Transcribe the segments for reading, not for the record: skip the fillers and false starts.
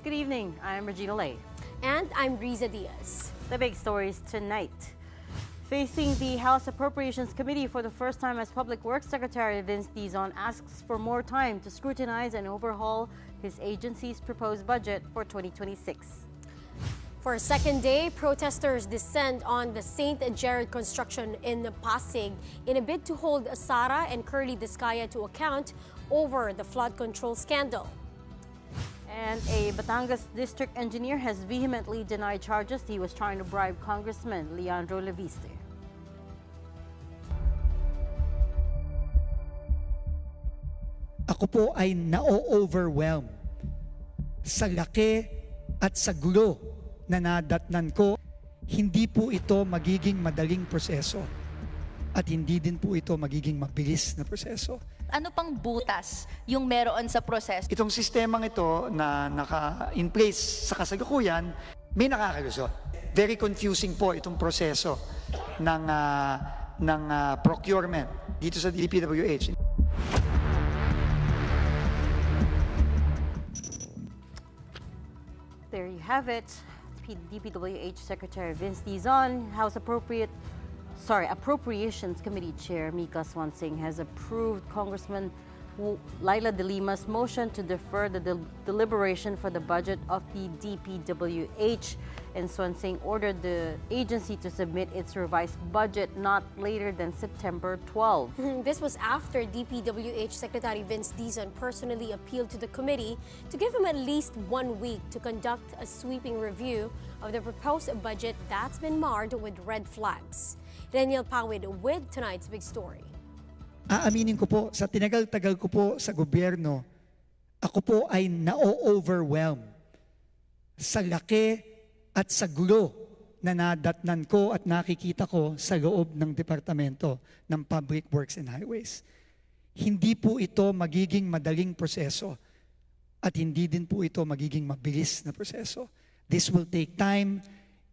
Good evening, I'm Regina Lay. And I'm Riza Diaz. The big stories tonight. Facing the House Appropriations Committee for the first time as Public Works Secretary, Vince Dizon asks for more time to scrutinize and overhaul his agency's proposed budget for 2026. For a second day, protesters descend on the St. Jared construction in Pasig in a bid to hold Sara and Curly Discaya to account over the flood control scandal. And a Batangas district engineer has vehemently denied charges he was trying to bribe Congressman Leandro Leviste. Ako po ay na-overwhelm sa laki at sa gulo na nadatnan ko. Hindi po ito magiging madaling proseso at hindi din po ito magiging mabilis na proseso. Ano pang butas yung meron sa proseso? Itong sistemang ito na naka-in place sa kasalukuyan, may nakakalusot. Very confusing po itong proseso ng procurement dito sa DPWH. There you have it. DPWH Secretary Vince Dizon, Appropriations Committee Chair Mika Swansing has approved Congressman Laila De Lima's motion to defer the deliberation for the budget of the DPWH, and Swansing ordered the agency to submit its revised budget not later than September 12. This was after DPWH Secretary Vince Dizon personally appealed to the committee to give him at least 1 week to conduct a sweeping review of the proposed budget that's been marred with red flags. Daniel Pawid with tonight's big story. Aaminin ko po, sa tinagal-tagal ko po sa gobyerno, ako po ay na-overwhelm sa laki at sa gulo na nadatnan ko at nakikita ko sa loob ng Departamento ng Public Works and Highways. Hindi po ito magiging madaling proseso at hindi din po ito magiging mabilis na proseso. This will take time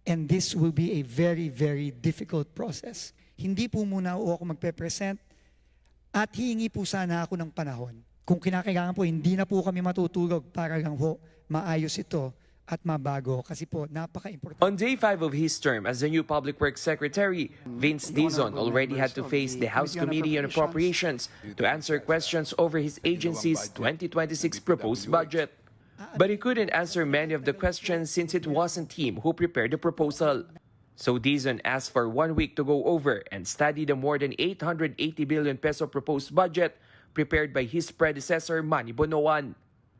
and this will be a very, very difficult process. Hindi po muna ako magpe-present at hihingi po sana ako ng panahon. Kung kinakailangan po, hindi na po kami matutulog para lang po maayos ito at mabago kasi po napaka-importante. On day 5 of his term as the new Public Works Secretary, Vince Dizon already had to face the House Committee on Appropriations to answer questions over his agency's 2026 proposed budget. But he couldn't answer many of the questions since it wasn't him who prepared the proposal. So Dizon asked for 1 week to go over and study the more than 880 billion peso proposed budget prepared by his predecessor Manny Bonoan.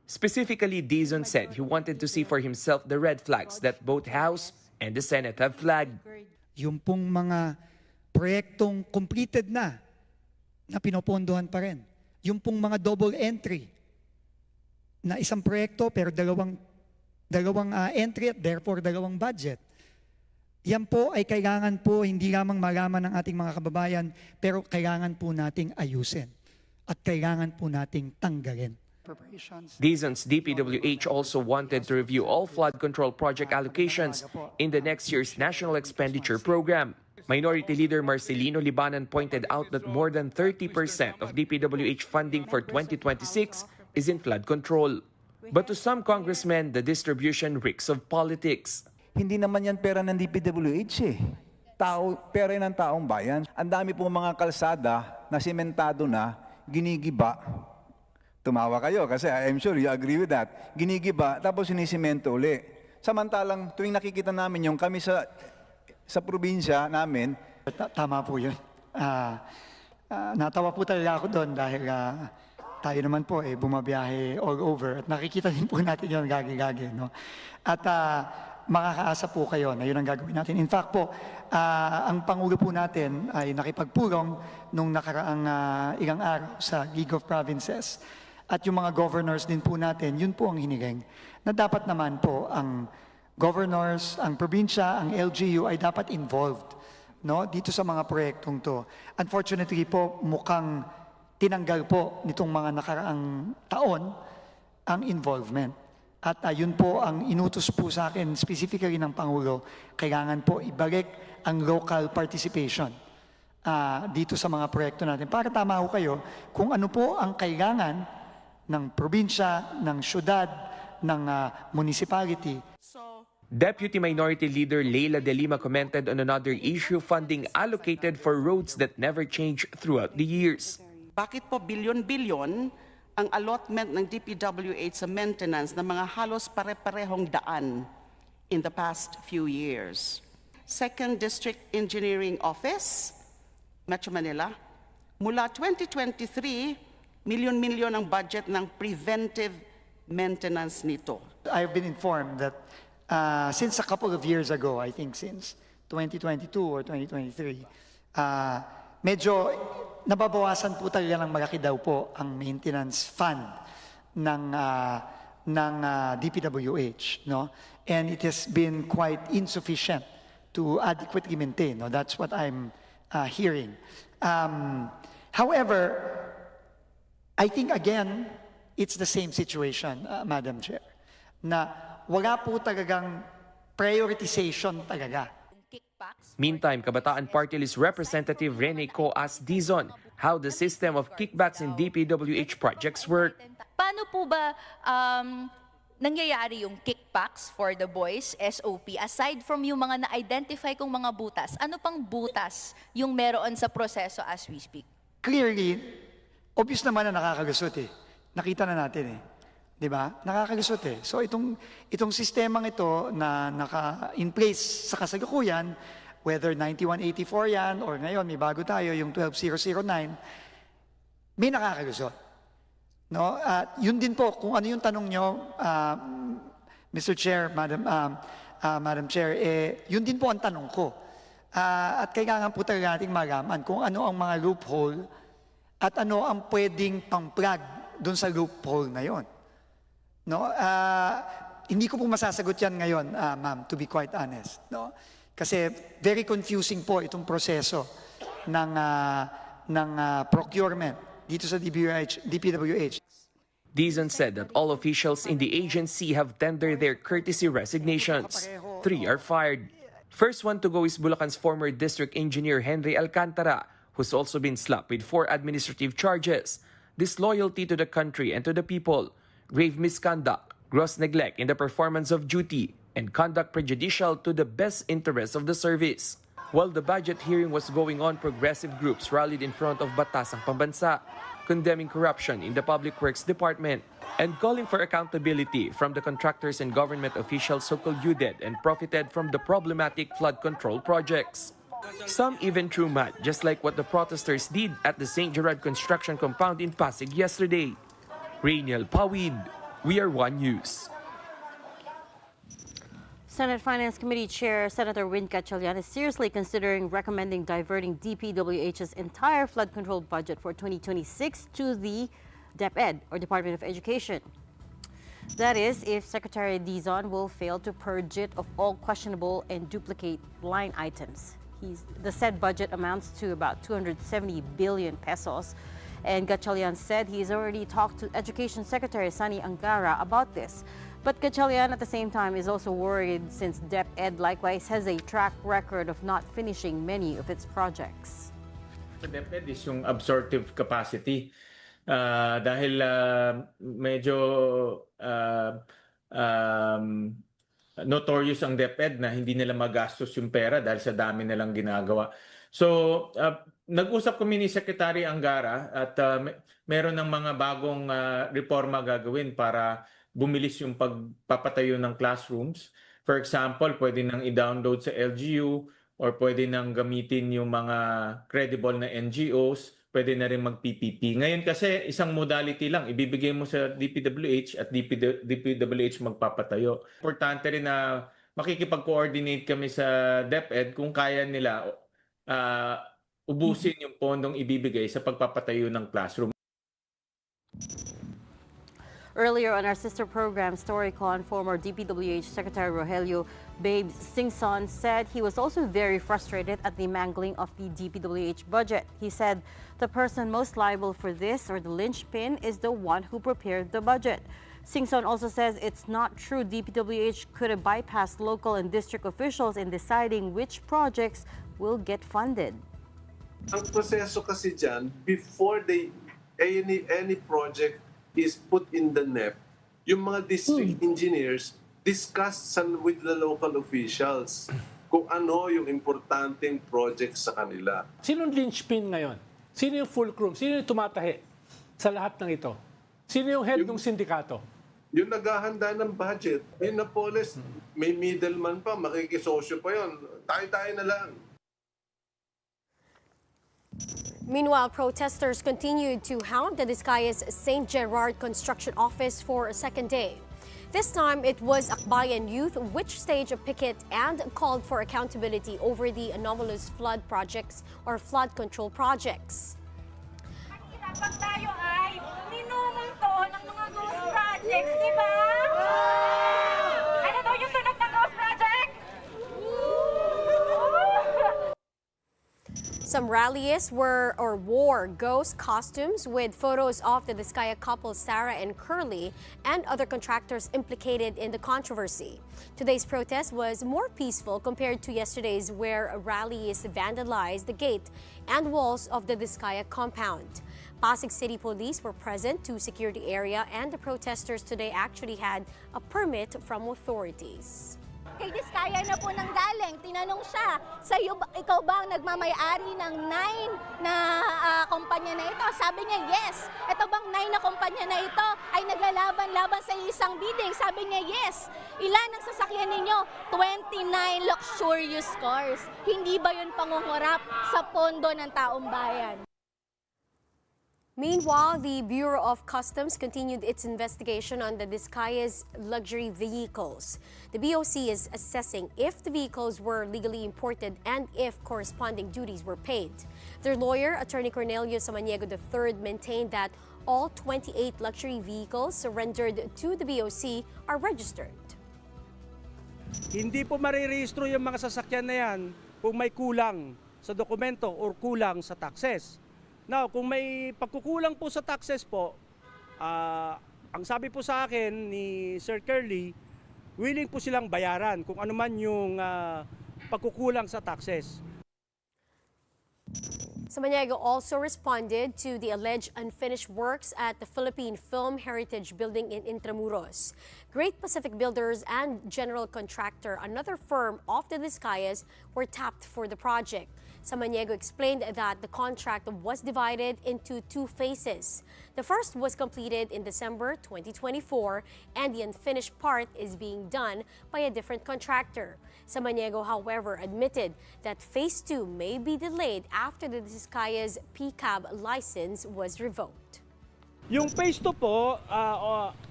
Specifically, Dizon said he wanted to see for himself the red flags that both House and the Senate have flagged. Yung pong mga proyektong completed na pinopondohan pa rin. Yung pong mga double entry na isang proyekto pero dalawang entry at therefore dalawang budget. Yan po ay kailangan po hindi lamang malaman ng ating mga kababayan, pero kailangan po nating ayusin at kailangan po nating tanggalin. Dizon's DPWH also wanted to review all flood control project allocations in the next year's National Expenditure Program. Minority Leader Marcelino Libanan pointed out that more than 30% of DPWH funding for 2026 is in flood control. But to some congressmen, the distribution reeks of politics. Hindi naman yan pera ng DPWH eh. Pera ng taong bayan. Ang dami po mga kalsada na sementado na, ginigiba. Tumawa kayo kasi I'm sure you agree with that. Ginigiba, tapos sinisemento uli. Samantalang tuwing nakikita namin yung kami sa probinsya namin. Tama po yun. Natawa po talaga ako doon dahil tayo naman po bumabiyahe all over at nakikita din po natin yung gagi-gagi. No? At makakaasa po kayo na yun ang gagawin natin. In fact po, ang Pangulo po natin ay nakipagpulong nung nakaraang ilang araw sa League of Provinces. At yung mga governors din po natin, yun po ang hiniling. Na dapat naman po ang governors, ang probinsya, ang LGU ay dapat involved dito sa mga proyektong to. Unfortunately po, mukhang tinanggal po nitong mga nakaraang taon ang involvement. At yun po ang inutos po sa akin, specifically ng Pangulo, kailangan po ibalik ang local participation dito sa mga proyekto natin. Para tama ho kayo kung ano po ang kailangan ng probinsya, ng syudad, ng municipality. Deputy Minority Leader Leila De Lima commented on another issue, funding allocated for roads that never change throughout the years. Bakit po bilyon-bilyon ang allotment ng DPWH sa maintenance ng mga halos pare-parehong daan in the past few years? Second District Engineering Office, Metro Manila, mula 2023, milyon-milyon ang budget ng preventive maintenance nito. I've been informed that since a couple of years ago, I think since 2022 or 2023, medyo nababawasan po talaga ng malaki daw po ang maintenance fund ng DPWH, no? And it has been quite insufficient to adequately maintain. No? That's what I'm hearing. However, I think again, it's the same situation, Madam Chair, na wala po talagang prioritization talaga. Meantime, Kabataan Party List Representative Rene Co asked Dizon how the system of kickbacks in DPWH projects work. Paano po ba nangyayari yung kickbacks for the boys, SOP, aside from yung mga na-identify kong mga butas? Ano pang butas yung meron sa proseso as we speak? Clearly, obvious naman na nakakalusot eh. Nakita na natin eh. Di ba? Nakakalusot eh. So itong sistemang ito na naka-in place sa kasalukuyan, whether 9184 yan or ngayon may bago tayo, yung 12009, may nakakalusot. No? Yun din po, kung ano yung tanong nyo, Mr. Chair, Madam Chair, yun din po ang tanong ko. At kailangan po talaga nating malaman kung ano ang mga loophole at ano ang pwedeng pang-plug dun sa loophole na yon. No? Hindi ko po masasagot yan ngayon, ma'am, to be quite honest. No? Kasi very confusing po itong proseso ng procurement dito sa DPWH. Dizon said that all officials in the agency have tendered their courtesy resignations. 3 are fired. First one to go is Bulacan's former district engineer Henry Alcantara, who's also been slapped with 4 administrative charges: disloyalty to the country and to the people, grave misconduct, gross neglect in the performance of duty, and conduct prejudicial to the best interests of the service. While the budget hearing was going on, progressive groups rallied in front of Batasang Pambansa, condemning corruption in the Public Works Department and calling for accountability from the contractors and government officials who colluded and profited from the problematic flood control projects. Some even threw mud, just like what the protesters did at the St. Gerard construction compound in Pasig yesterday. Rainiel Pawid, We Are One News. Senate Finance Committee Chair Senator Win Gatchalian is seriously considering recommending diverting DPWH's entire flood control budget for 2026 to the DepEd, or Department of Education. That is, if Secretary Dizon will fail to purge it of all questionable and duplicate line items. The said budget amounts to about 270 billion pesos. And Gatchalian said he's already talked to Education Secretary Sani Angara about this. But Gatchalian at the same time is also worried since DepEd likewise has a track record of not finishing many of its projects. Sa DepEd is yung absorptive capacity. Dahil medyo notorious ang DepEd na hindi nila magastos yung pera dahil sa dami nilang ginagawa. So, nag-usap kami ni Secretary Angara at meron ng mga bagong reforma gagawin para bumilis yung pagpapatayo ng classrooms. For example, pwede nang i-download sa LGU or pwede nang gamitin yung mga credible na NGOs, pwede na rin mag-PPP. Ngayon kasi isang modality lang, ibibigay mo sa DPWH at DPWH magpapatayo. Importante rin na makikipag-coordinate kami sa DepEd kung kaya nila ubusin yung pondong ibibigay sa pagpapatayo ng classroom. Earlier on our sister program, StoryCon, former DPWH Secretary Rogelio Babes Singson said he was also very frustrated at the mangling of the DPWH budget. He said the person most liable for this, or the linchpin, is the one who prepared the budget. Singson also says it's not true DPWH could have bypassed local and district officials in deciding which projects will get funded. Ang proseso kasi dyan, before any project is put in the NEP, yung mga district engineers discuss with the local officials kung ano yung importanteng project sa kanila. Sinong linchpin ngayon? Sino yung fulcrum? Sino yung tumatahi sa lahat ng ito? Sino yung head ng sindikato? Yung naghahanda ng budget, may Napoles, may middleman pa, makikisosyo pa yon. Tayo-tayo na lang. Meanwhile, protesters continued to hound the Discayas St. Gerard construction office for a second day. This time, it was Akbayan youth which staged a picket and called for accountability over the anomalous flood projects or flood control projects. Pag tayo ay minumulto ng mga ghost projects, di ba? Ano daw yung tunog ng ghost project? Some rallies wore ghost costumes with photos of the Discaya couple Sarah and Curly and other contractors implicated in the controversy. Today's protest was more peaceful compared to yesterday's, where rallies vandalized the gate and walls of the Discaya compound. Pasig City Police were present to secure the area, and the protesters today actually had a permit from authorities. Kay Discaya na po nang galing. Tinanong siya, ikaw ba ang nagmamayari ng 9 na kumpanya na ito? Sabi niya, yes. Ito bang 9 na kumpanya na ito ay naglalaban-laban sa isang bidding? Sabi niya, yes. Ilan ang sasakyan ninyo? 29 luxurious cars. Hindi ba yun pangungurap sa pondo ng taong bayan? Meanwhile, the Bureau of Customs continued its investigation on the Discaya's luxury vehicles. The BOC is assessing if the vehicles were legally imported and if corresponding duties were paid. Their lawyer, Attorney Cornelio Samaniego III, maintained that all 28 luxury vehicles surrendered to the BOC are registered. Hindi po marirehistro yung mga sasakyan na yan kung may kulang sa dokumento or kulang sa taxes. Now, kung may pagkukulang po sa taxes po, ang sabi po sa akin ni Sir Curly, willing po silang bayaran kung ano man yung pagkukulang sa taxes. Samaniego also responded to the alleged unfinished works at the Philippine Film Heritage Building in Intramuros. Great Pacific Builders and General Contractor, another firm of the Discayas, were tapped for the project. Samaniego explained that the contract was divided into 2 phases. The first was completed in December 2024, and the unfinished part is being done by a different contractor. Samaniego, however, admitted that Phase 2 may be delayed after the Discaya's PCAB license was revoked. Yung Phase 2 po,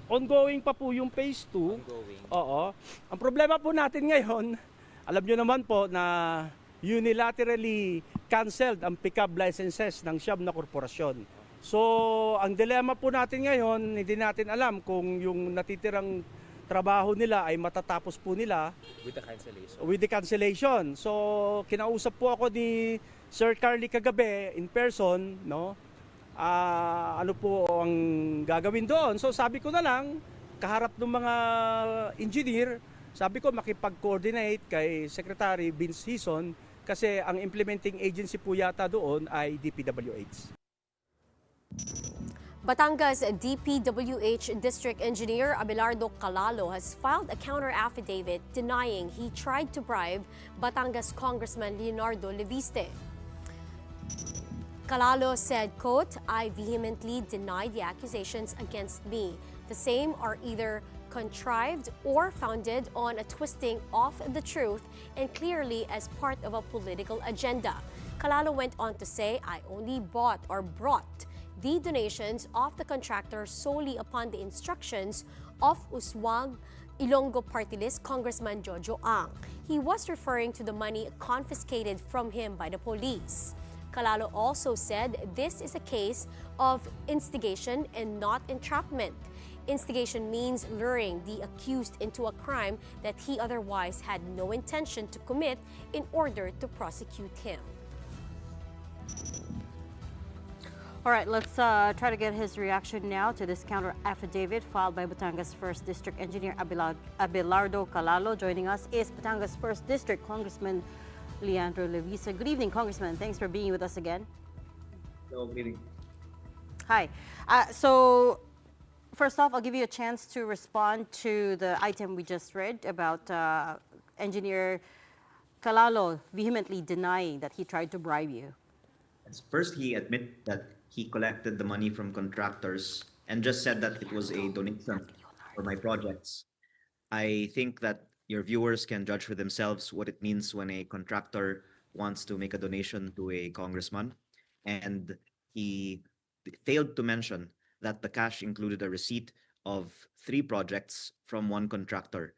ongoing pa po yung Phase 2. Oo. Ang problema po natin ngayon, alam nyo naman po na unilaterally canceled ang PCAB licenses ng siyam na korporasyon. So, ang dilemma po natin ngayon, hindi natin alam kung yung natitirang trabaho nila ay matatapos po nila with the cancellation. So, kinausap po ako ni Sir Carly kagabi in person, no? Ano po ang gagawin doon? So, sabi ko na lang, kaharap ng mga engineer, sabi ko makipag-coordinate kay Secretary Vince Hison kasi ang implementing agency po yata doon ay DPWH. Batangas DPWH District Engineer Abelardo Calalo has filed a counter-affidavit denying he tried to bribe Batangas Congressman Leonardo Leviste. Calalo said, quote, "I vehemently deny the accusations against me. The same are either contrived or founded on a twisting of the truth and clearly as part of a political agenda." Calalo went on to say, "I only bought or brought the donations of the contractor solely upon the instructions of Uswag Ilonggo Party List Congressman Jojo Ang." He was referring to the money confiscated from him by the police. Calalo also said this is a case of instigation and not entrapment. Instigation means luring the accused into a crime that he otherwise had no intention to commit in order to prosecute him. All right, let's try to get his reaction now to this counter affidavit filed by Batangas 1st District Engineer Abelardo Calalo. Joining us is Batangas 1st District Congressman Leandro Levisa. Good evening, Congressman. Thanks for being with us again. Hello, good evening. Hi. So first off, I'll give you a chance to respond to the item we just read about Engineer Calalo vehemently denying that he tried to bribe you. First, he admitted that he collected the money from contractors and just said that it was a donation for my projects. I think that your viewers can judge for themselves what it means when a contractor wants to make a donation to a congressman. And he failed to mention that the cash included a receipt of 3 projects from one contractor.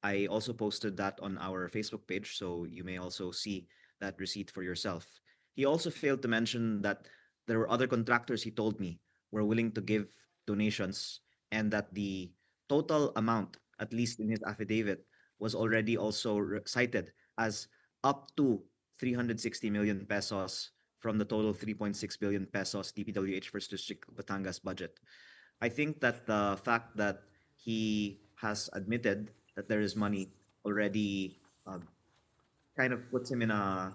I also posted that on our Facebook page, so you may also see that receipt for yourself. He also failed to mention that there were other contractors, he told me, were willing to give donations, and that the total amount, at least in his affidavit, was already also cited as up to 360 million pesos from the total 3.6 billion pesos DPWH First District Batangas budget. I think that the fact that he has admitted that there is money already kind of puts him in a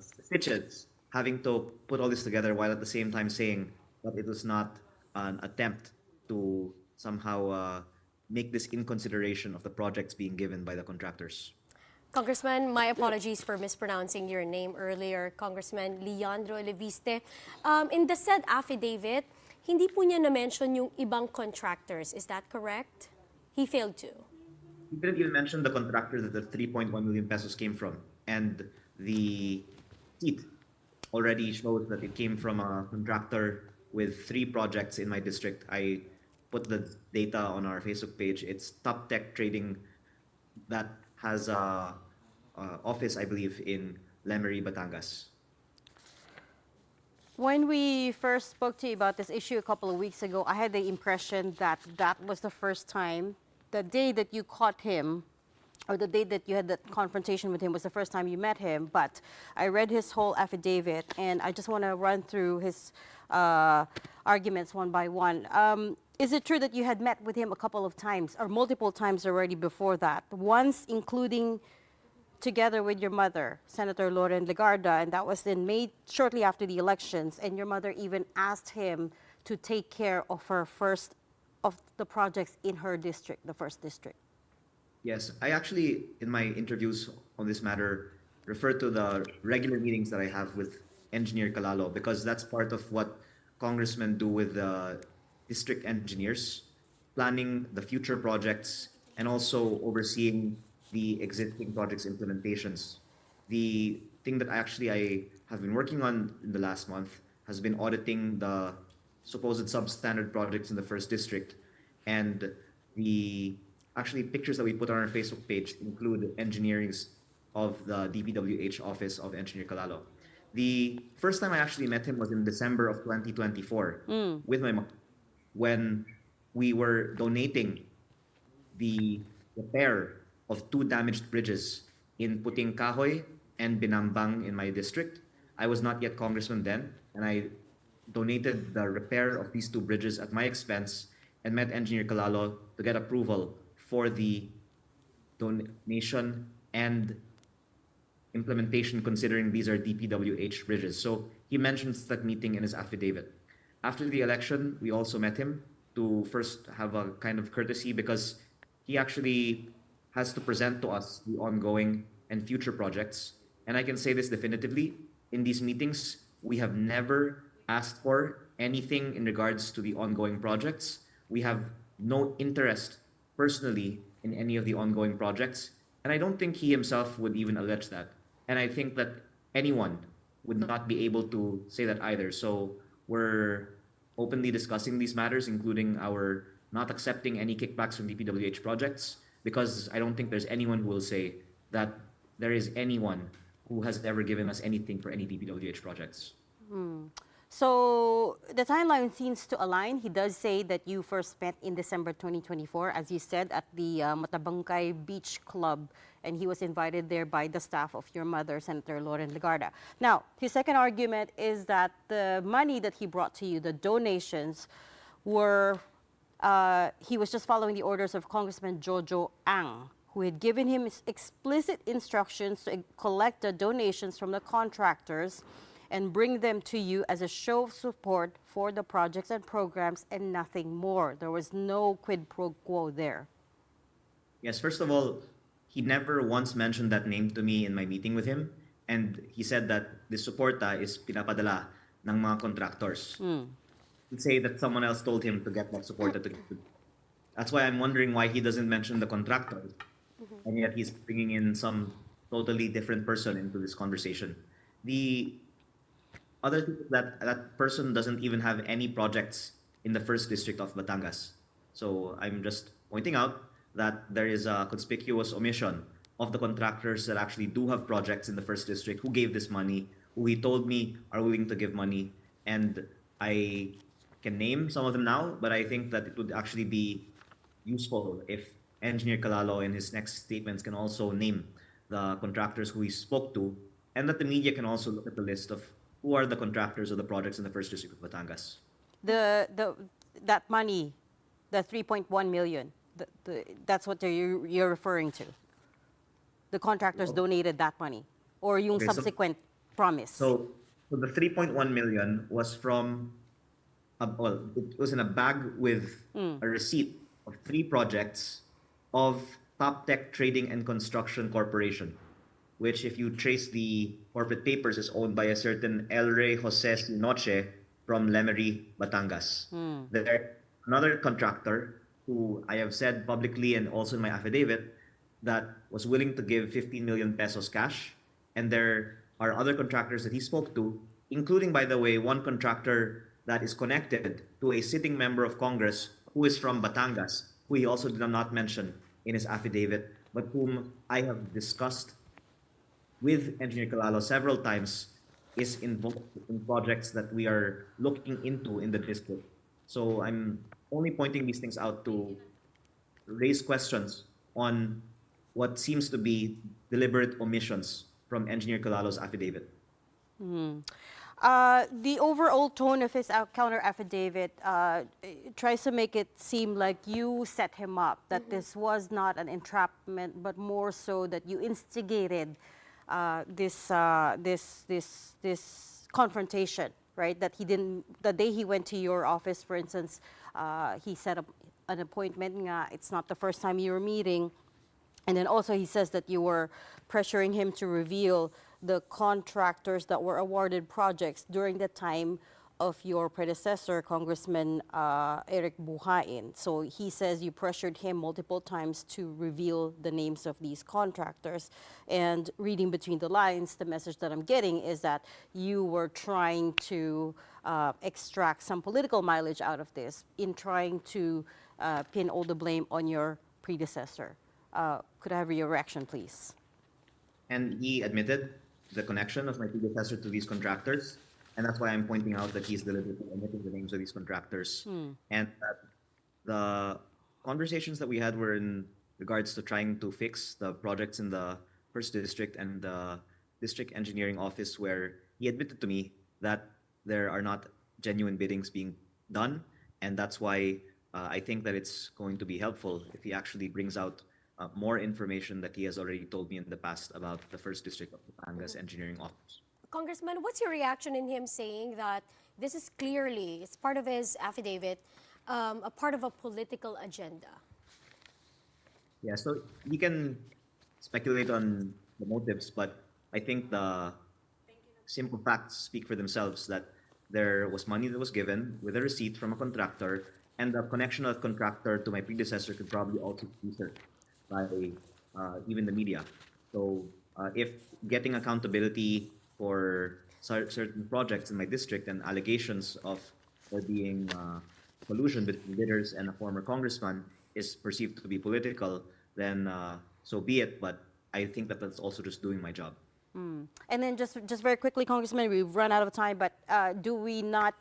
stitches, having to put all this together while at the same time saying that it was not an attempt to somehow make this in consideration of the projects being given by the contractors. Congressman, my apologies for mispronouncing your name earlier, Congressman Leandro Leviste. In the said affidavit, hindi po niya na-mention yung ibang contractors. Is that correct? He failed to. He didn't even mention the contractor that the 3.1 million pesos came from. And the sheet already shows that it came from a contractor with 3 projects in my district. I put the data on our Facebook page. It's Top Tech Trading that has a office, I believe, in Lemery, Batangas. When we first spoke to you about this issue a couple of weeks ago, I had the impression that that was the first time, the day that you caught him, or the day that you had that confrontation with him was the first time you met him. But I read his whole affidavit, and I just want to run through his arguments one by one. Is it true that you had met with him a couple of times, or multiple times already before that? Once including together with your mother, Senator Loren Legarda, and that was in May, shortly after the elections, and your mother even asked him to take care of the projects in her district, the first district. Yes, I actually, in my interviews on this matter, refer to the regular meetings that I have with Engineer Calalo, because that's part of what congressmen do with the district engineers, planning the future projects and also overseeing the existing projects implementations. The thing that I have been working on in the last month has been auditing the supposed substandard projects in the first district, and the actually pictures that we put on our Facebook page include engineerings of the DPWH office of Engineer Calalo. The first time I actually met him was in December of 2024 with my mom, when we were donating the repair of 2 damaged bridges in Puting Kahoy and Binambang in my district. I was not yet congressman then, and I donated the repair of these 2 bridges at my expense and met Engineer Calalo to get approval for the donation and implementation, considering these are DPWH bridges. So he mentions that meeting in his affidavit. After the election, we also met him to first have a kind of courtesy, because he actually has to present to us the ongoing and future projects. And I can say this definitively, in these meetings, we have never asked for anything in regards to the ongoing projects. We have no interest personally in any of the ongoing projects. And I don't think he himself would even allege that. And I think that anyone would not be able to say that either. So we're openly discussing these matters, including our not accepting any kickbacks from DPWH projects, because I don't think there's anyone who will say that there is anyone who has ever given us anything for any DPWH projects. So the timeline seems to align. He does say that you first met in December 2024, as you said, at the Matabangkay Beach Club, and he was invited there by the staff of your mother, Senator Loren Legarda. Now, his second argument is that the money that he brought to you, the donations, were, he was just following the orders of Congressman Jojo Ang, who had given him explicit instructions to collect the donations from the contractors and bring them to you as a show of support for the projects and programs and nothing more. There was no quid pro quo there. Yes, first of all, he never once mentioned that name to me in my meeting with him. And he said that the suporta is pinapadala ng mga contractors. He'd say that someone else told him to get that suporta to. That's why I'm wondering why he doesn't mention the contractors. And yet he's bringing in some totally different person into this conversation. The other thing is that that person doesn't even have any projects in the first district of Batangas. So I'm just pointing out that there is a conspicuous omission of the contractors that actually do have projects in the first district who gave this money, who he told me are willing to give money. And I can name some of them now, but I think that it would actually be useful if Engineer Calalo in his next statements can also name the contractors who he spoke to, and that the media can also look at the list of who are the contractors of the projects in the first district of Batangas. That money, the 3.1 million, that's what you're referring to. The contractors donated that money, or yung Okay, subsequent promise. So the 3.1 million was from, well, it was in a bag with a receipt of 3 projects of Top Tech Trading and Construction Corporation, which, if you trace the corporate papers, is owned by a certain El Rey Jose Sinoche from Lemery, Batangas. There, another contractor who I have said publicly and also in my affidavit that was willing to give 15 million pesos cash. And there are other contractors that he spoke to, including, by the way, one contractor that is connected to a sitting member of Congress who is from Batangas, who he also did not mention in his affidavit, but whom I have discussed with Engineer Calalo several times, is involved in projects that we are looking into in the district. So I'm only pointing these things out to raise questions on what seems to be deliberate omissions from Engineer Calalo's affidavit. The overall tone of his counter affidavit tries to make it seem like you set him up, that this was not an entrapment, but more so that you instigated this confrontation, right? That he didn't, the day he went to your office, for instance, he set up an appointment. It's not the first time you were meeting. And then also he says that you were pressuring him to reveal the contractors that were awarded projects during the time of your predecessor, Congressman Eric Buhain. So he says you pressured him multiple times to reveal the names of these contractors. And reading between the lines, the message that I'm getting is that you were trying to extract some political mileage out of this in trying to pin all the blame on your predecessor. Could I have your reaction, please? And he admitted the connection of my predecessor to these contractors. And that's why I'm pointing out that he's deliberately omitting the names of these contractors. And that the conversations that we had were in regards to trying to fix the projects in the first district and the district engineering office, where he admitted to me that there are not genuine biddings being done. And that's why I think that it's going to be helpful if he actually brings out more information that he has already told me in the past about the first district of Batangas engineering office. Congressman, what's your reaction in him saying that this is clearly, it's part of his affidavit, a part of a political agenda? Yeah, so you can speculate on the motives, but I think the simple facts speak for themselves, that there was money that was given with a receipt from a contractor, and the connection of the contractor to my predecessor could probably also be researched by even the media. So if getting accountability for certain projects in my district and allegations of there being collusion between bidders and a former congressman is perceived to be political, then so be it. But I think that that's also just doing my job. And then just very quickly, Congressman, we've run out of time, but do we not,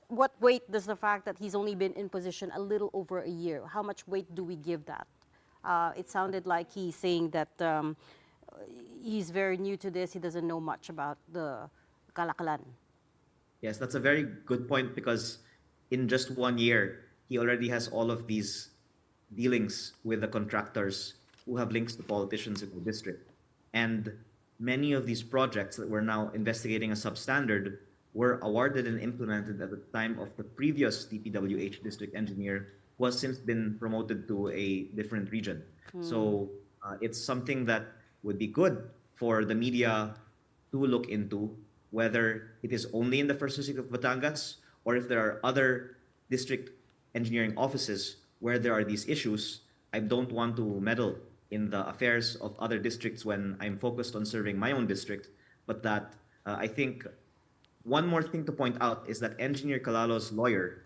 what weight does the fact that he's only been in position a little over a year, how much weight do we give that? It sounded like he's saying that he's very new to this, he doesn't know much about the kalakalan. Yes, that's a very good point, because in just 1 year, he already has all of these dealings with the contractors who have links to politicians in the district. And many of these projects that we're now investigating as substandard were awarded and implemented at the time of the previous DPWH district engineer who has since been promoted to a different region. So it's something that would be good for the media to look into, whether it is only in the first district of Batangas or if there are other district engineering offices where there are these issues. I don't want to meddle in the affairs of other districts when I'm focused on serving my own district, but that I think one more thing to point out is that Engineer Calalo's lawyer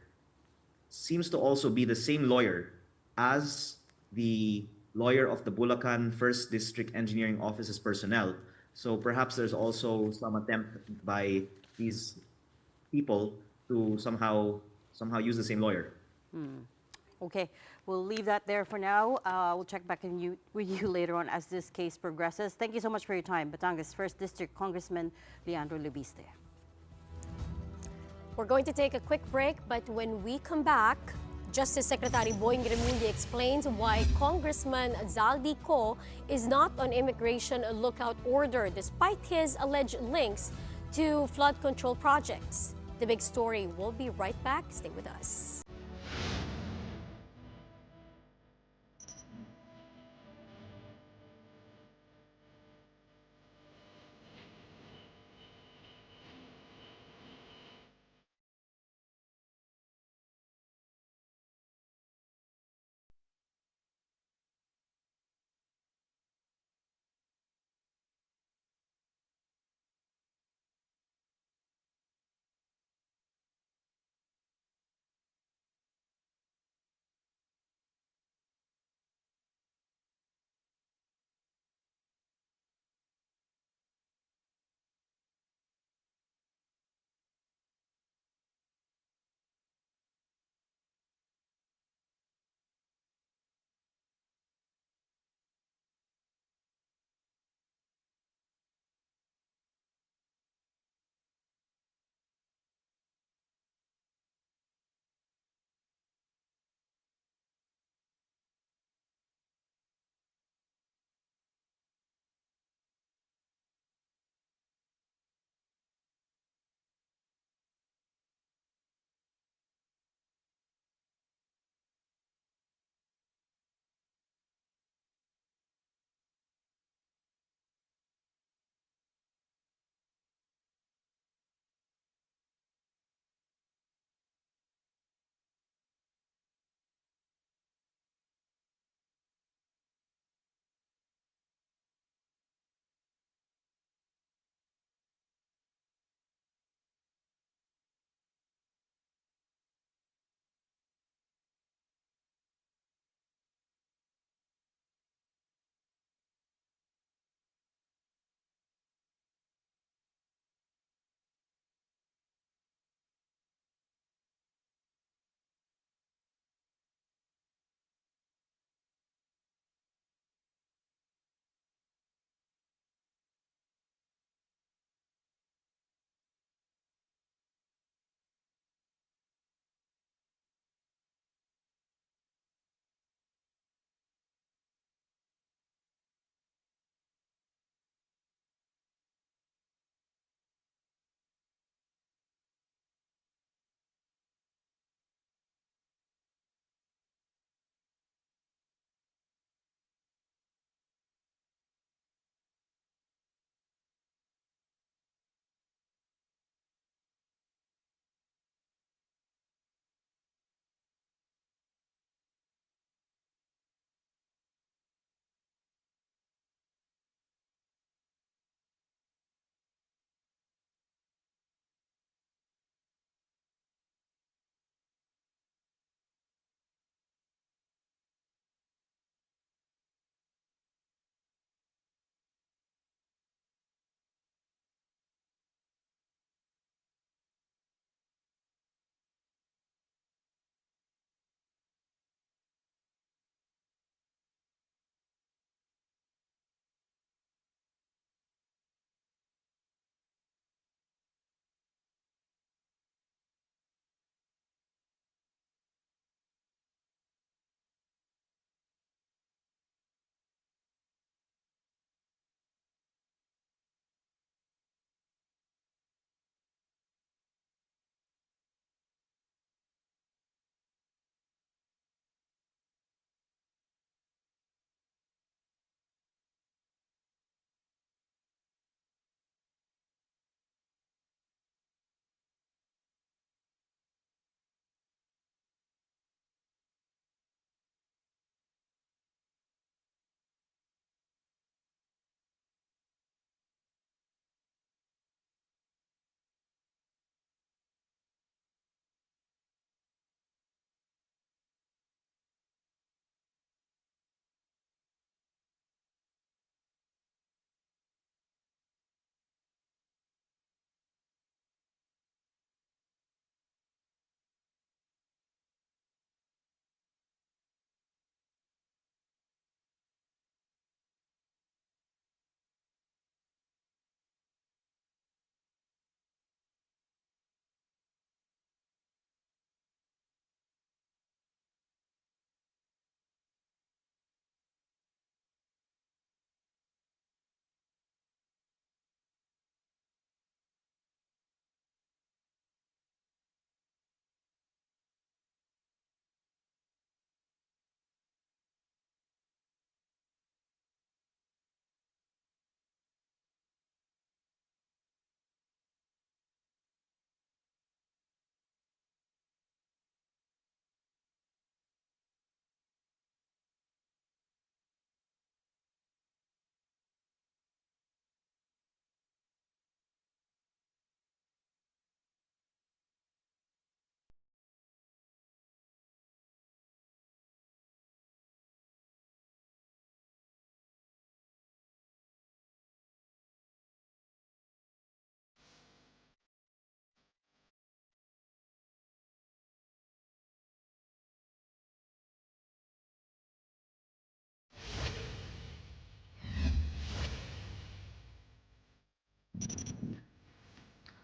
seems to also be the same lawyer as the lawyer of the Bulacan First District Engineering Office's personnel. So perhaps there's also some attempt by these people to somehow use the same lawyer. Okay, we'll leave that there for now. We'll check back with you later on as this case progresses. Thank you so much for your time, Batangas First District Congressman Leandro Lubiste. We're going to take a quick break, but when we come back, Justice Secretary Boying Remulla explains why Congressman Zaldy Co is not on immigration lookout order despite his alleged links to flood control projects. The big story. We'll be right back. Stay with us.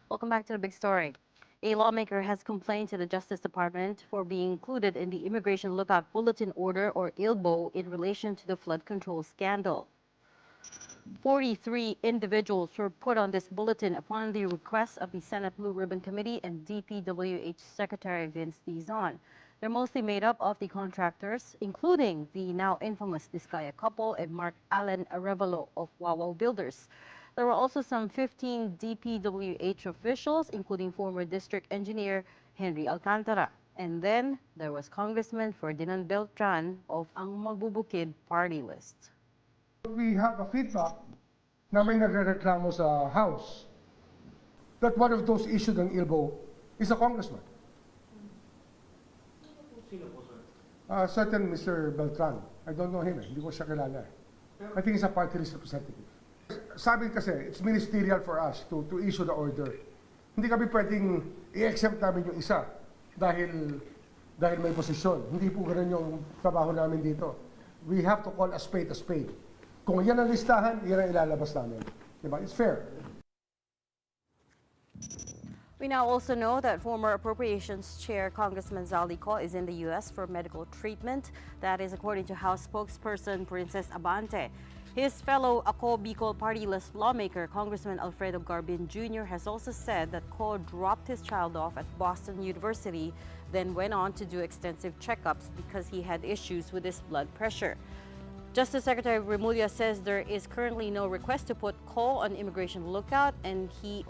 Welcome back to the big story. A lawmaker has complained to the Justice Department for being included in the Immigration Lookout Bulletin Order, or ILBO, in relation to the flood control scandal. 43 individuals were put on this bulletin upon the request of the Senate Blue Ribbon Committee and DPWH Secretary Vince Dizon. They're mostly made up of the contractors, including the now infamous Discaya couple and Mark Allen Arevalo of Wawa Builders. There were also some 15 DPWH officials, including former district engineer Henry Alcantara. And then there was Congressman Ferdinand Beltran of Ang Magbubukid party list. We have a feedback na may nagrereklamo sa House that one of those issued an ILBO is a congressman. Certain Mr. Beltran. I don't know him. Hindi ko siya kilala. I think he's a party list representative. Sabi kasi, it's ministerial for us to issue the order. Hindi kami pwedeng i-exempt namin yung isa dahil may posisyon. Hindi po ganun yung trabaho namin dito. We have to call a spade a spade. Kung yan ang listahan, yan ang ilalabas namin. Diba? It's fair. We now also know that former Appropriations Chair Congressman Zaldy Co is in the U.S. for medical treatment. That is according to House spokesperson Princess Abante. His fellow Ako Bicol party list lawmaker, Congressman Alfredo Garbin Jr., has also said that Co dropped his child off at Boston University, then went on to do extensive checkups because he had issues with his blood pressure. Justice Secretary Remulla says there is currently no request to put Co on immigration lookout, and he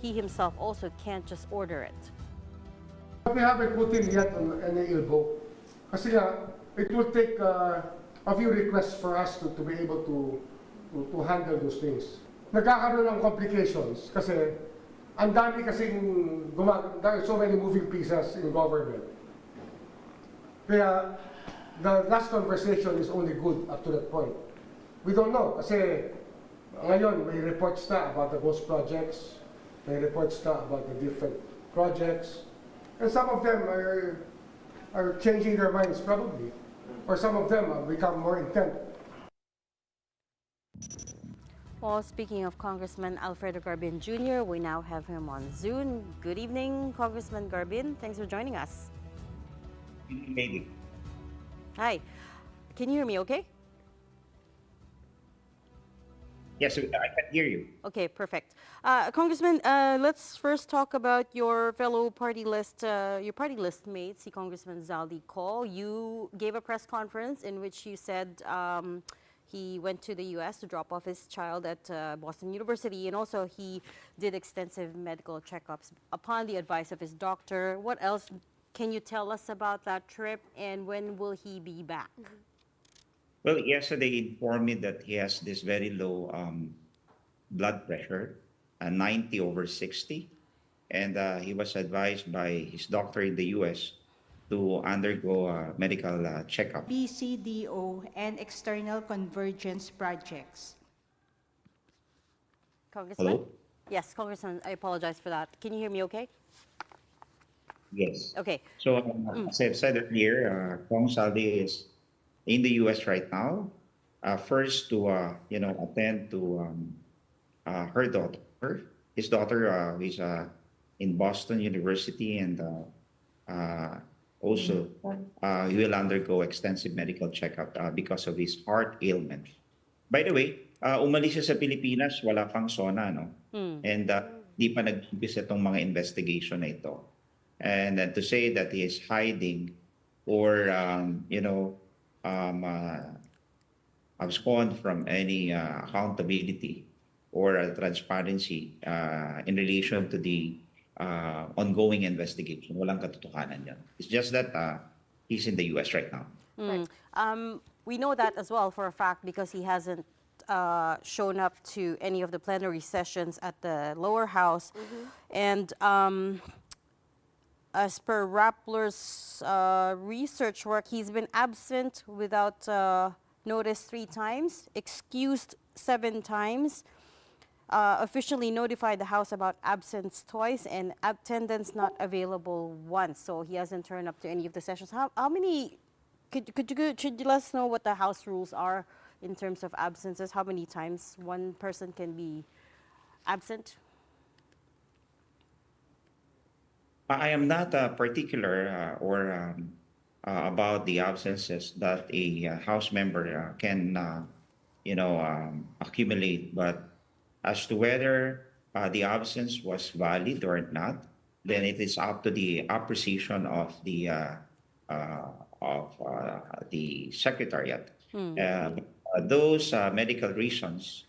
himself also can't just order it. We haven't put in yet on any ILBO. Kasi it will take a few requests for us to be able to handle those things. Nagkakaroon ng complications kasi ang dami kasing there are so many moving pieces in government. Kaya the last conversation is only good up to that point. We don't know kasi ngayon may reports na about the ghost projects, may reports na about the different projects, and some of them are changing their minds probably, or some of them have become more intent. Well, speaking of Congressman Alfredo Garbin Jr., we now have him on Zoom. Good evening, Congressman Garbin. Thanks for joining us. Maybe. Hi. Can you hear me okay? Yes, I can hear you. Okay, perfect. Congressman, let's first talk about your fellow party list, mate, si Congressman Zaldy Co. You gave a press conference in which you said he went to the U.S. to drop off his child at Boston University, and also he did extensive medical checkups upon the advice of his doctor. What else can you tell us about that trip, and when will he be back? Well, yesterday he informed me that he has this very low blood pressure, 90/60, and he was advised by his doctor in the U.S. to undergo a medical checkup. BCDO and external convergence projects. Congressman? Hello? Yes, Congressman, I apologize for that. Can you hear me okay? Yes. Okay. So, as I've said earlier, Kong Zaldy is in the U.S. right now, first to attend to her daughter. His daughter is in Boston University, and also he will undergo extensive medical checkup because of his heart ailment. By the way, umalis siya sa Pilipinas, wala pang SONA, no? And di pa nag-umpisa itong mga investigation na ito. And then to say that he is hiding or abscond from any accountability or transparency in relation to the ongoing investigation. Walang katotohanan yan. It's just that he's in the U.S. right now. We know that as well for a fact because he hasn't shown up to any of the plenary sessions at the lower house. And as per Rappler's research work, he's been absent without notice 3 times, excused 7 times, officially notified the House about absence twice, and attendance not available once. So he hasn't turned up to any of the sessions. How many, could you let us know what the House rules are in terms of absences? How many times one person can be absent? I am not particular about the absences that a House member can, accumulate. But as to whether the absence was valid or not, then it is up to the appreciation of the Secretariat. Those medical reasons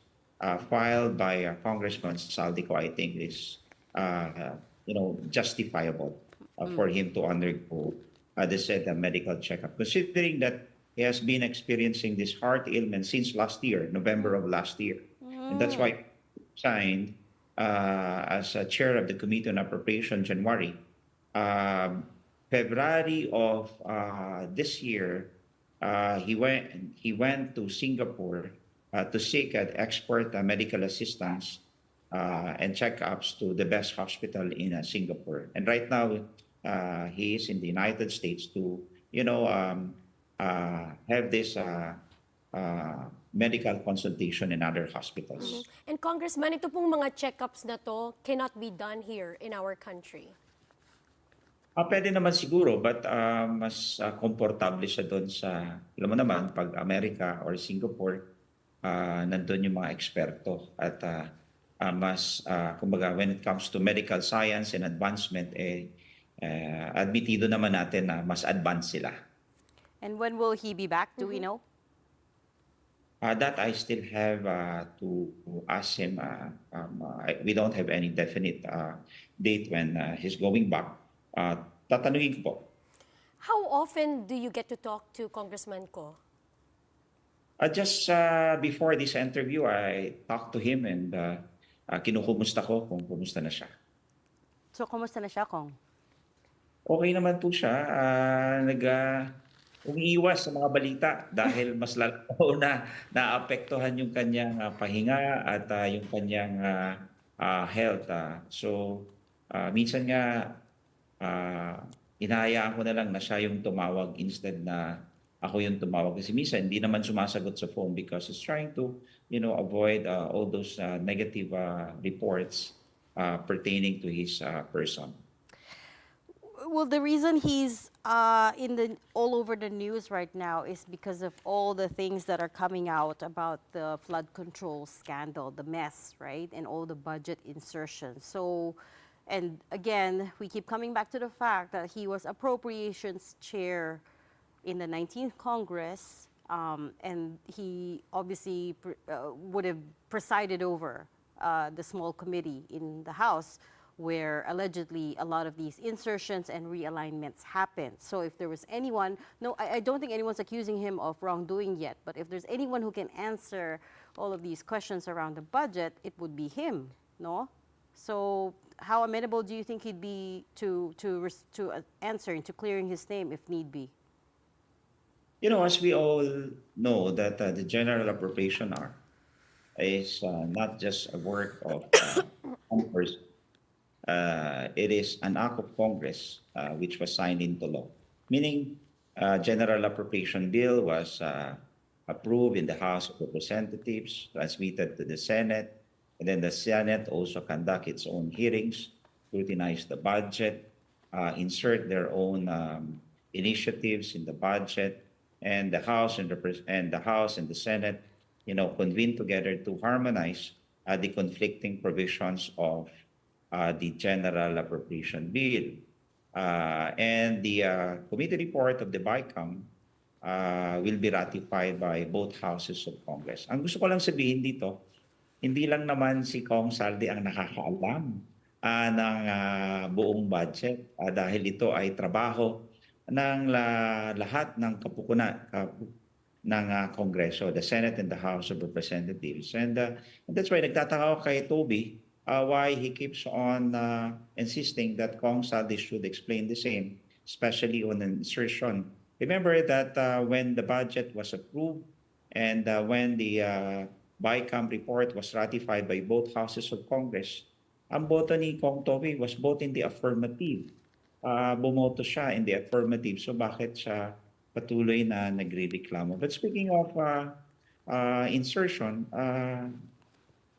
filed by Congressman Zaldy Co, I think is justifiable for him to undergo the said medical checkup, considering that he has been experiencing this heart ailment since last year, November of last year, and that's why he signed as a chair of the Committee on Appropriation January. February of this year, he went to Singapore to seek expert medical assistance and checkups to the best hospital in Singapore. And right now, he is in the United States to, have this medical consultation in other hospitals. And Congressman, ito pong mga checkups na to cannot be done here in our country. Pwede naman siguro, but mas komportable siya doon sa, alam mo naman, pag Amerika or Singapore, nandun yung mga eksperto. At kumbaga, when it comes to medical science and advancement, admitido naman natin na mas advanced sila. And when will he be back? Do we know? That I still have to ask him. We don't have any definite date when he's going back. Tatanungin ko po. How often do you get to talk to Congressman Co? Just before this interview, I talked to him and kinukumusta ko kung kumusta na siya. So, kumusta na siya, Kong? Okay naman po siya. Umiiwas sa mga balita dahil mas lalo na naapektuhan yung kanyang pahinga at yung kanyang health. So, minsan nga, inahayaan ko na lang na siya yung tumawag instead na ako yung tumawag. Kasi minsan, hindi naman sumasagot sa phone because he's trying to, avoid all those negative reports pertaining to his person. Well, the reason he's all over the news right now is because of all the things that are coming out about the flood control scandal, the mess, right? And all the budget insertions. So, and again, we keep coming back to the fact that he was appropriations chair in the 19th Congress, and he obviously would have presided over the small committee in the House where allegedly a lot of these insertions and realignments happened. So if there was anyone, I don't think anyone's accusing him of wrongdoing yet, but if there's anyone who can answer all of these questions around the budget, it would be him, no? So how amenable do you think he'd be to answering, to clearing his name if need be? As we all know that the General Appropriation Act is not just a work of Congress. It is an act of Congress which was signed into law. Meaning, General Appropriation Bill was approved in the House of Representatives, transmitted to the Senate, and then the Senate also conduct its own hearings, scrutinize the budget, insert their own initiatives in the budget, and the House and the Senate, convene together to harmonize the conflicting provisions of the General Appropriation Bill. And the committee report of the BICAM will be ratified by both houses of Congress. Ang gusto ko lang sabihin dito, hindi lang naman si Kong Zaldy ang nakakaalam ng buong budget dahil ito ay trabaho ng lahat ng kapukunan ng Kongreso, the Senate and the House of Representatives. And that's why nagtataka ako kay Toby why he keeps on insisting that Kong Zaldy should explain the same, especially on an insertion. Remember that when the budget was approved and when the BICAM report was ratified by both houses of Congress, ang boto ni Kong Toby was both in the affirmative. Bumoto siya in the affirmative. So bakit siya patuloy na nagrereklamo? But speaking of insertion,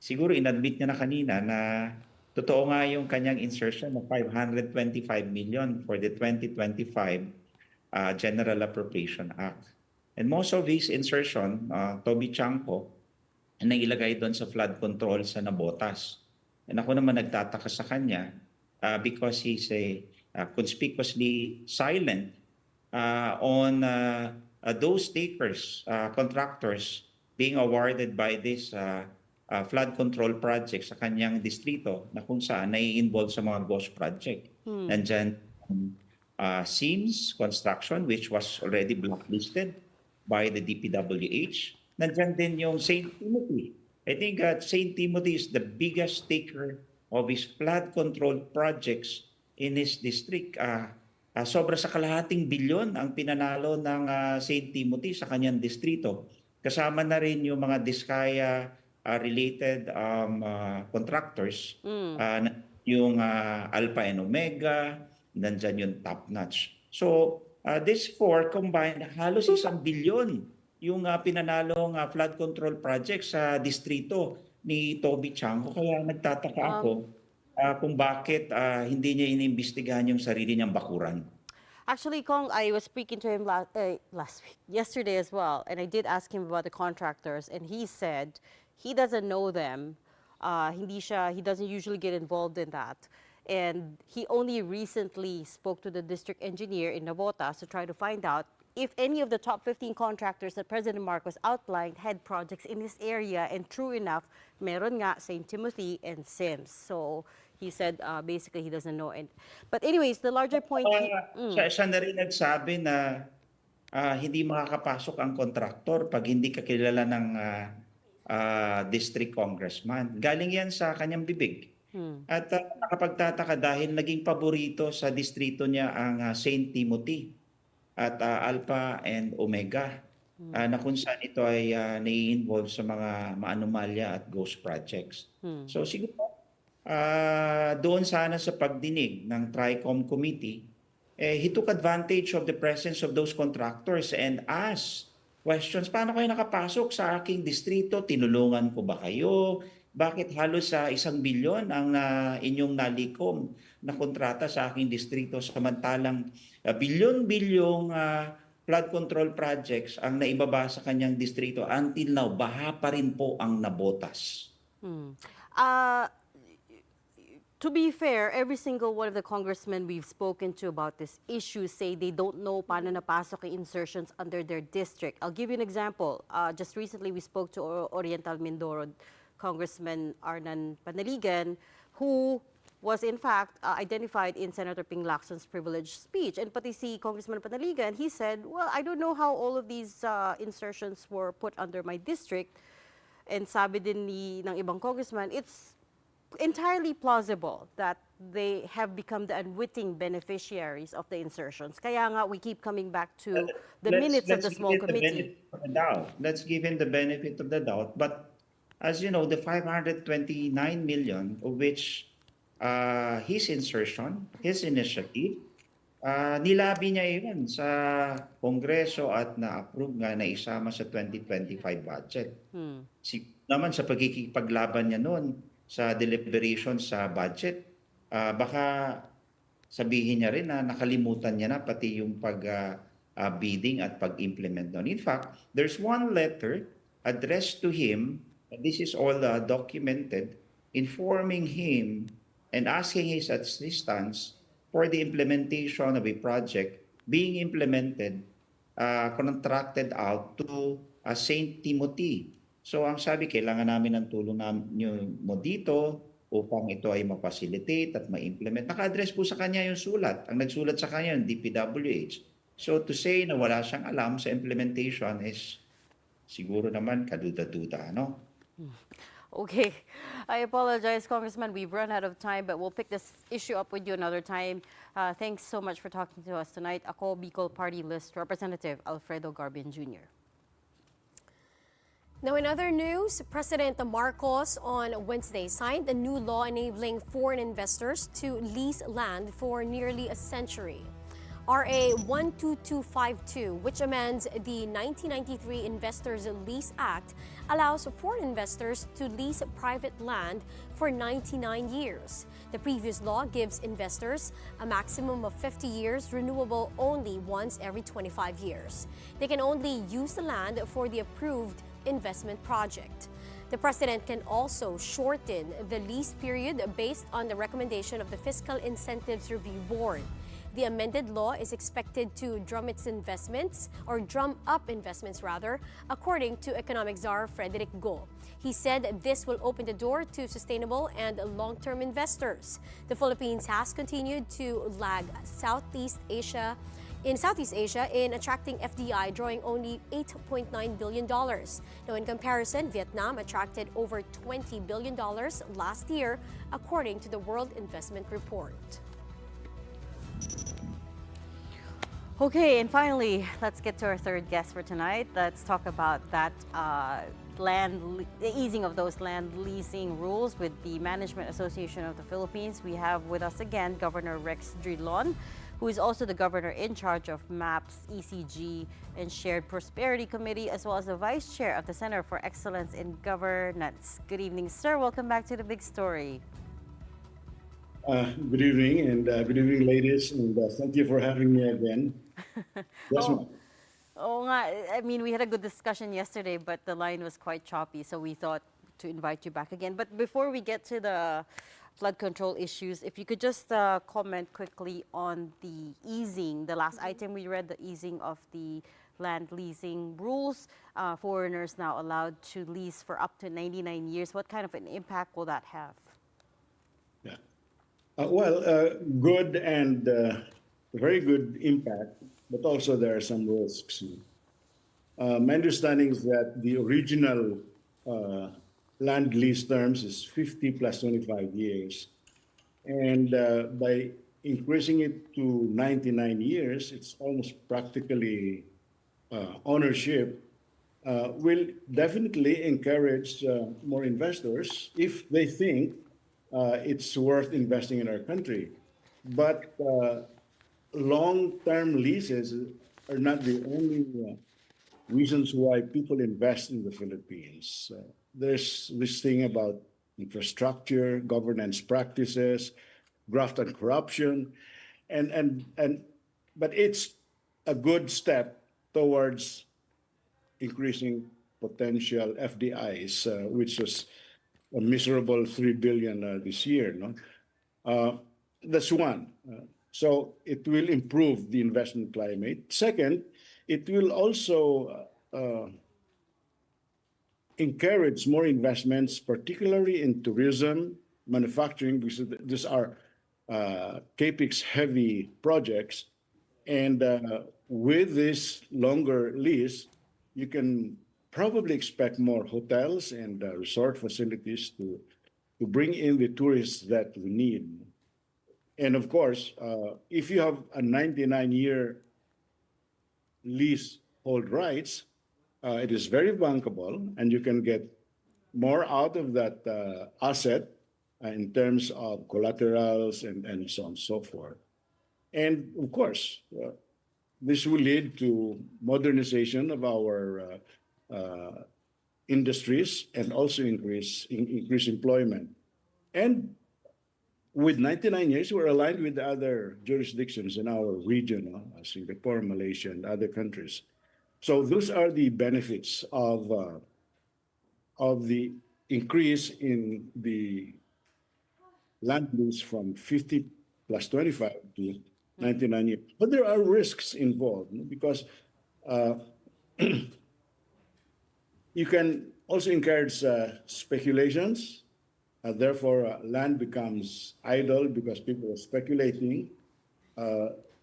siguro inadmit niya na kanina na totoo nga yung kanyang insertion ng 525 million for the 2025 General Appropriation Act. And most of his insertion, Toby Chanko, nailagay doon sa flood control sa Nabotas. And ako naman nagtataka sa kanya because he's conspicuously silent on those takers, contractors being awarded by this flood control project sa kanyang distrito na kung saan nai-involve sa mga ghost project. Nandyan Sims Construction, which was already blacklisted by the DPWH. Nandyan din yung St. Timothy. I think St. Timothy is the biggest taker of his flood control projects in his district. Sobra sa kalahating bilyon ang pinanalo ng St. Timothy sa kanyang distrito. Kasama na rin yung mga Diskaya related contractors, yung Alpha and Omega, nandyan yung Top Notch. So, this four combined, halos 1 bilyon yung pinanalong flood control project sa distrito ni Toby Chanko. Kaya nagtataka ako kung bakit hindi niya inimbestigahan yung sarili niyang bakuran. Actually, Kong, I was speaking to him yesterday as well, and I did ask him about the contractors, and he said he doesn't know them. He doesn't usually get involved in that. And he only recently spoke to the district engineer in Navotas to try to find out if any of the top 15 contractors that President Marcos outlined had projects in this area. And true enough, meron nga St. Timothy and Sims. So he said basically he doesn't know. But anyways, the larger point... Siya na rin nagsabi na hindi makakapasok ang kontraktor pag hindi ka kilala ng district congressman. Galing yan sa kanyang bibig. At nakapagtataka dahil naging paborito sa distrito niya ang St. Timothy at Alpha and Omega na kung saan ito ay nai-involve sa mga maanomalya at ghost projects. So siguro doon sana sa pagdinig ng TRICOM committee, he took advantage of the presence of those contractors and asked questions. Paano kayo nakapasok sa aking distrito? Tinulungan ko ba kayo? Bakit halos sa 1 bilyon ang inyong nalikom na kontrata sa aking distrito samantalang bilyon-bilyong flood control projects ang naibaba sa kanyang distrito? Until now, baha pa rin po ang Nabotas. To be fair, every single one of the congressmen we've spoken to about this issue say they don't know paano napasok yung insertions under their district. I'll give you an example. Just recently, we spoke to Oriental Mindoro Congressman Arnan Panaligan, who was in fact identified in Senator Ping Lacson's privileged speech. And pati si Congressman Panaligan, he said, well, I don't know how all of these insertions were put under my district. And sabi din ng ibang congressman, it's entirely plausible that they have become the unwitting beneficiaries of the insertions. Kaya nga, we keep coming back to the minutes of the small committee. Let's give him the benefit of the doubt. But as you know, the 529 million of which his insertion, his initiative, nilabi niya yun sa Kongreso at na-approve nga na isama sa 2025 budget. Naman sa pagkikipaglaban niya noon sa deliberation sa budget, baka sabihin niya rin na nakalimutan niya na pati yung pag-bidding at pag-implement doon. In fact, there's one letter addressed to him. This is all documented, informing him and asking his assistance for the implementation of a project being implemented, contracted out to St. Timothy. So ang sabi, kailangan namin ng tulong mo dito upang ito ay ma-facilitate at ma-implement. Naka-address po sa kanya yung sulat. Ang nagsulat sa kanya yung DPWH. So to say na wala siyang alam sa implementation is siguro naman kaduda-duda, no? Okay. I apologize, Congressman. We've run out of time, but we'll pick this issue up with you another time. Thanks so much for talking to us tonight. Ako, Bicol Party List Representative Alfredo Garbian Jr. Now, in other news, President Marcos on Wednesday signed a new law enabling foreign investors to lease land for nearly a century. RA 12252, which amends the 1993 Investors Lease Act, allows foreign investors to lease private land for 99 years. The previous law gives investors a maximum of 50 years, renewable only once every 25 years. They can only use the land for the approved investment project. The President can also shorten the lease period based on the recommendation of the Fiscal Incentives Review Board. The amended law is expected to drum up investments, according to economic czar Frederick Go. He said this will open the door to sustainable and long-term investors. The Philippines has continued to lag Southeast Asia in attracting FDI, drawing only $8.9 billion. Now, in comparison, Vietnam attracted over $20 billion last year, according to the World Investment Report. Okay, and finally, let's get to our third guest for tonight. Let's talk about that the easing of those land leasing rules with the Management Association of the Philippines. We have with us again Governor Rex Drilon, who is also the governor in charge of MAPS, ECG, and Shared Prosperity Committee, as well as the vice chair of the Center for Excellence in Governance. Good evening, sir. Welcome back to The Big Story. Good evening, and good evening, ladies, and thank you for having me again. Yes, ma'am. I mean, we had a good discussion yesterday, but the line was quite choppy, so we thought to invite you back again. But before we get to the flood control issues, if you could just comment quickly on the easing, the last item we read, the easing of the land leasing rules. Foreigners now allowed to lease for up to 99 years. What kind of an impact will that have? Yeah. Good and very good impact, but also there are some risks. My understanding is that the original land lease terms is 50 plus 25 years. And by increasing it to 99 years, it's almost practically ownership, will definitely encourage more investors if they think it's worth investing in our country. But long-term leases are not the only reasons why people invest in the Philippines. There's this thing about infrastructure, governance practices, graft and corruption, but it's a good step towards increasing potential FDIs, which was a miserable 3 billion this year. No? That's one. So it will improve the investment climate. Second, it will also encourage more investments, particularly in tourism, manufacturing, because these are CAPEX-heavy projects. And with this longer lease, you can probably expect more hotels and resort facilities to bring in the tourists that we need. And of course, if you have a 99-year leasehold rights, it is very bankable, and you can get more out of that asset in terms of collaterals and so on and so forth. And of course, this will lead to modernization of our industries and also increase employment. And with 99 years, we're aligned with other jurisdictions in our region, Singapore, Malaysia, and other countries. So those are the benefits of the increase in the land lease from 50 plus 25 to 99 years. But there are risks involved, because you can also encourage speculations. Therefore, land becomes idle because people are speculating.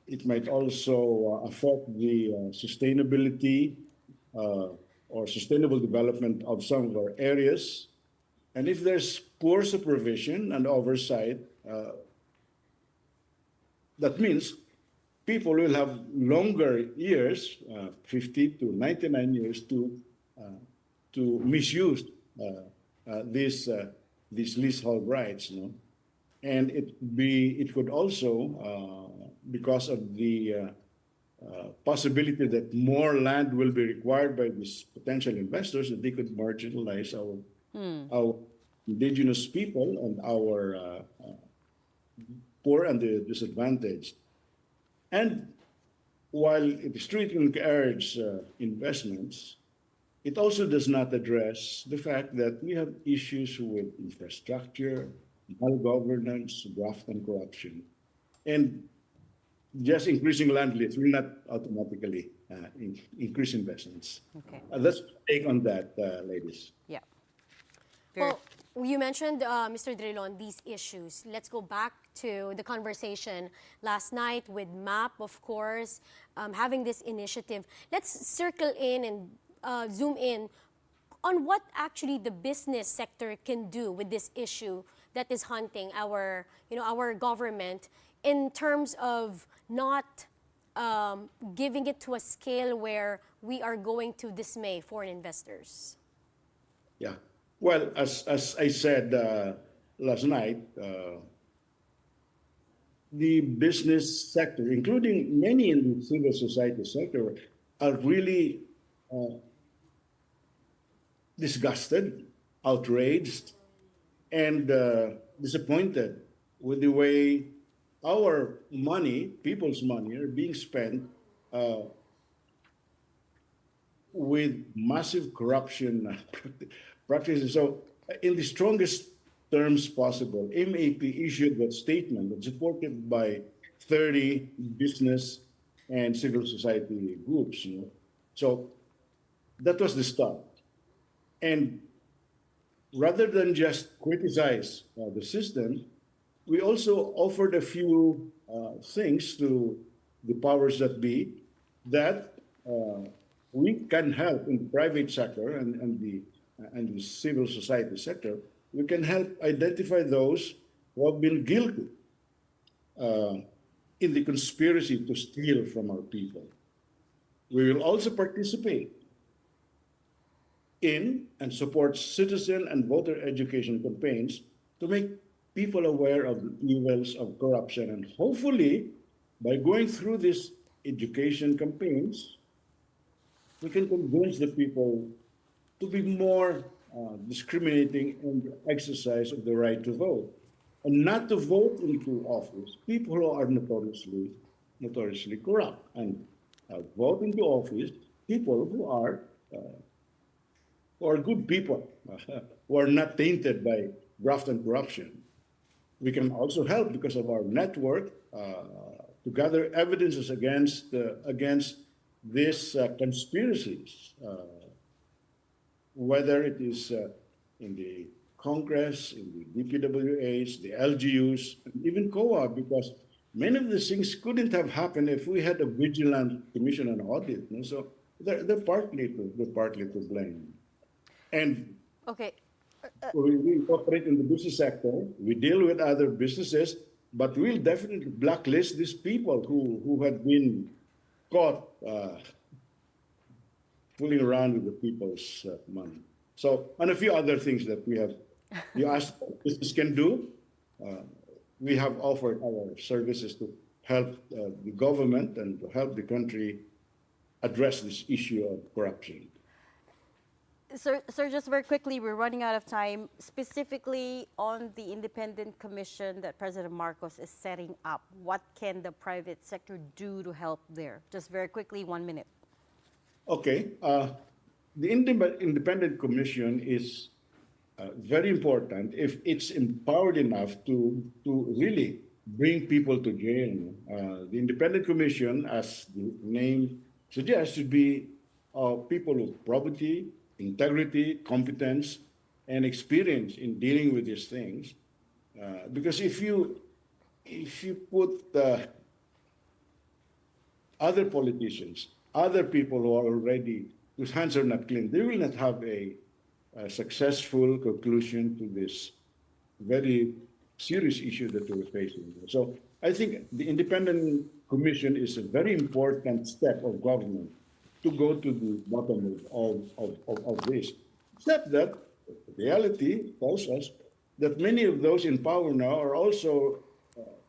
It might also affect the sustainability or sustainable development of some of our areas. And if there's poor supervision and oversight, that means people will have longer years, 50 to 99 years, to misuse these leasehold rights. and it could also, because of the possibility that more land will be required by these potential investors, that they could marginalize our indigenous people and our poor and the disadvantaged. And while it is true to encourage investments, it also does not address the fact that we have issues with infrastructure, malgovernance, graft, and corruption. And just increasing land list will not automatically increase investments. Okay. Let's take on that, ladies. Yeah. Well, you mentioned, Mr. Drilon, these issues. Let's go back to the conversation last night with MAP, of course, having this initiative. Let's circle in and zoom in on what actually the business sector can do with this issue that is haunting our, our government in terms of not giving it to a scale where we are going to dismay foreign investors. Yeah. Well, as I said last night, the business sector, including many in the civil society sector, are really disgusted, outraged, and disappointed with the way our money, people's money, are being spent with massive corruption practices. So, in the strongest terms possible, MAP issued that statement that's supported by 30 business and civil society groups. So, that was the start. And rather than just criticize the system, we also offered a few things to the powers that be that we can help in the private sector and the civil society sector. We can help identify those who have been guilty in the conspiracy to steal from our people. We will also participate in and support citizen and voter education campaigns to make people aware of the evils of corruption. And hopefully, by going through these education campaigns, we can convince the people to be more discriminating in the exercise of the right to vote, and not to vote into office people who are notoriously corrupt, and vote into office people who are good people, who are not tainted by graft and corruption. We can also help because of our network to gather evidences against these conspiracies, whether it is in the Congress, in the DPWH, the LGUs, and even COA, because many of these things couldn't have happened if we had a vigilant commission and audit. So they're partly to blame. And okay. We operate in the business sector. We deal with other businesses, but we'll definitely blacklist these people who had been caught fooling around with the people's money. So, and a few other things that we have. You asked what business can do. We have offered our services to help the government and to help the country address this issue of corruption. Sir, just very quickly, we're running out of time. Specifically on the independent commission that President Marcos is setting up, what can the private sector do to help there? Just very quickly, 1 minute. Okay. The independent commission is very important if it's empowered enough to really bring people to jail. The independent commission, as the name suggests, should be people with probity, integrity, competence, and experience in dealing with these things. Because if you put other politicians, other people who are already, whose hands are not clean, they will not have a successful conclusion to this very serious issue that we're facing. So I think the independent commission is a very important step of government to go to the bottom of this. Except that reality tells us that many of those in power now are also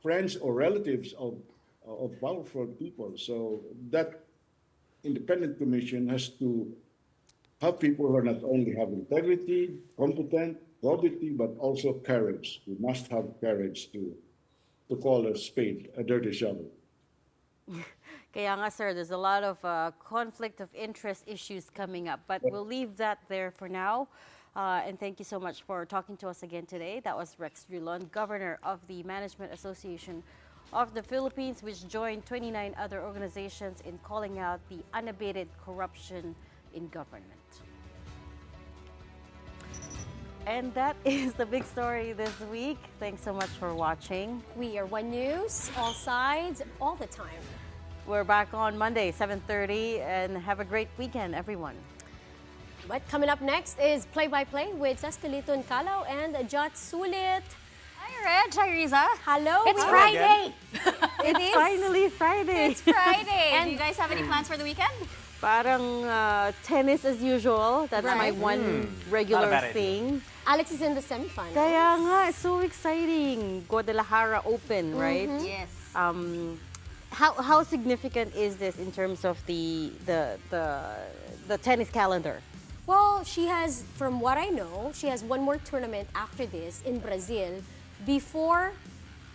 friends or relatives of powerful people. So that independent commission has to have people who are not only have integrity, competent, probity, but also courage. We must have courage to call a spade a dirty shovel. Kaya nga, sir, there's a lot of conflict of interest issues coming up, but we'll leave that there for now. And thank you so much for talking to us again today. That was Rex Drilon, Governor of the Management Association of the Philippines, which joined 29 other organizations in calling out the unabated corruption in government. And that is the big story this week. Thanks so much for watching. We are One News, all sides, all the time. We're back on Monday, 7:30, and have a great weekend, everyone. But coming up next is Play-by-Play with Saskalito Calao and Jot Sulit. Hi, Reg. Hi, Riza. Hello. It's Friday. It is. Finally Friday. It's Friday. And do you guys have any plans for the weekend? Parang tennis as usual. That's my Right. one regular thing. Alex is in the semifinals. Kaya nga, so exciting. Guadalajara Open, right? Yes. How significant is this in terms of the tennis calendar? Well, she has, from what I know, she has one more tournament after this in Brazil before,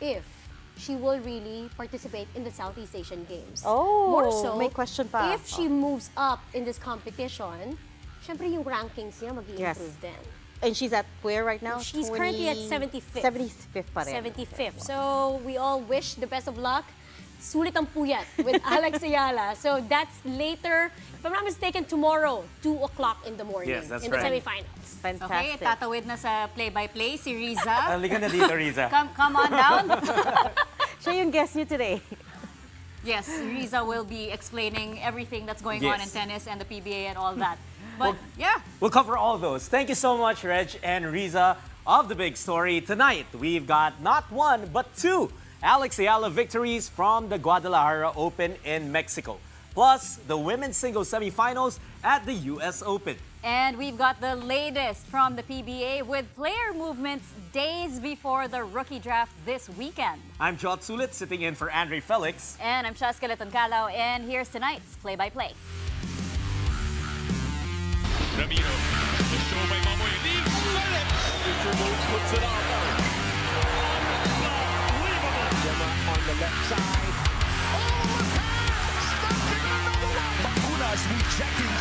if she will really participate in the Southeast Asian Games. Oh, more so, may question pa. if she moves up in this competition, syempre yung rankings niya mag-i-improve din. And she's at where right now? She's currently at 75th. 75th pa rin. 75th. So we all wish the best of luck. Sulit ang puyat with Alex Ayala. So that's later, if I'm not mistaken, tomorrow, 2 o'clock in the morning. Yes, that's in right. the semifinals. Okay, Fantastic. tatawid na sa play-by-play si Riza. Halika na dito, Riza. Come on down. Siya yung guest niyo today. Yes, Riza will be explaining everything that's going on in Yes. tennis and the PBA and all that. But yeah. We'll cover all those. Thank you so much, Reg and Riza, of the big story. Tonight, we've got not one, but 2 Alex Ayala victories from the Guadalajara Open in Mexico, plus the women's singles semifinals at the US Open. And we've got the latest from the PBA with player movements days before the rookie draft this weekend. I'm Jot Sulit, sitting in for Andre Felix. And I'm Saskalito Calao, and here's tonight's play-by-play. Ramiro, the show by Mamoy Lee, Mr. Moves puts it on. On the left side. Oh, pass! Knocking another one. Bakuna's rejecting